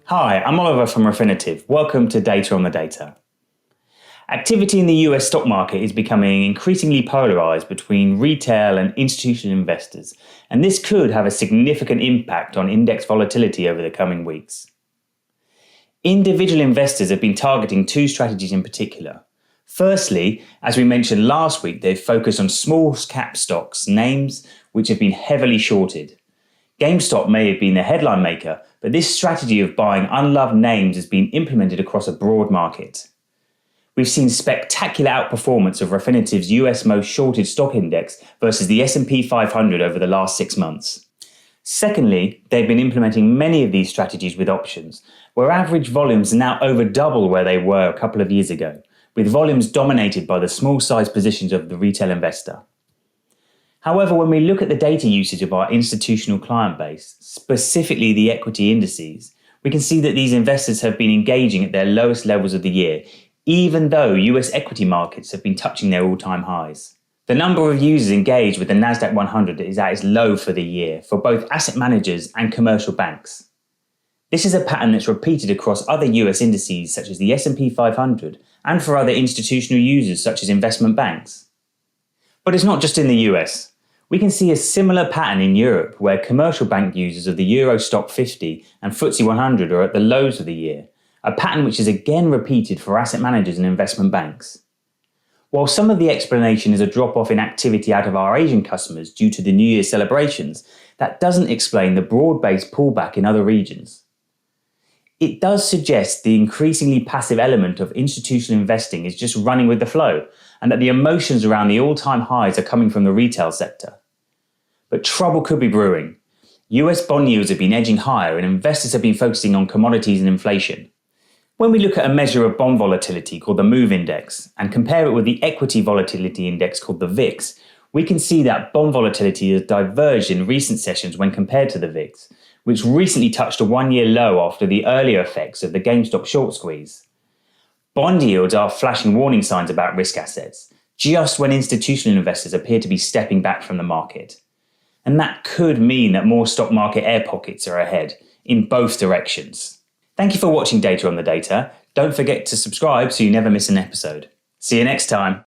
Hi, I'm Oliver from Refinitiv. Welcome to Data on the Data. Activity in the US stock market is becoming increasingly polarized between retail and institutional investors, and this could have a significant impact on index volatility over the coming weeks. Individual investors have been targeting two strategies in particular. Firstly, as we mentioned last week, they've focused on small cap stocks, names which have been heavily shorted. GameStop may have been the headline maker, but this strategy of buying unloved names has been implemented across a broad market. We've seen spectacular outperformance of Refinitiv's US most shorted stock index versus the S&P 500 over the last 6 months. Secondly, they've been implementing many of these strategies with options, where average volumes are now over double where they were a couple of years ago, with volumes dominated by the small size positions of the retail investor. However, when we look at the data usage of our institutional client base, specifically the equity indices, we can see that these investors have been engaging at their lowest levels of the year, even though US equity markets have been touching their all-time highs. The number of users engaged with the Nasdaq 100 is at its low for the year for both asset managers and commercial banks. This is a pattern that's repeated across other US indices such as the S&P 500 and for other institutional users such as investment banks. But it's not just in the US. We can see a similar pattern in Europe where commercial bank users of the Euro Stock 50 and FTSE 100 are at the lows of the year, a pattern which is again repeated for asset managers and investment banks. While some of the explanation is a drop-off in activity out of our Asian customers due to the New Year celebrations, that doesn't explain the broad-based pullback in other regions. It does suggest the increasingly passive element of institutional investing is just running with the flow, and that the emotions around the all-time highs are coming from the retail sector. But trouble could be brewing. US bond yields have been edging higher and investors have been focusing on commodities and inflation. When we look at a measure of bond volatility called the MOVE index and compare it with the equity volatility index called the VIX, we can see that bond volatility has diverged in recent sessions when compared to the VIX, which recently touched a one-year low after the earlier effects of the GameStop short squeeze. Bond yields are flashing warning signs about risk assets, just when institutional investors appear to be stepping back from the market. And that could mean that more stock market air pockets are ahead, in both directions. Thank you for watching Data on the Data. Don't forget to subscribe so you never miss an episode. See you next time.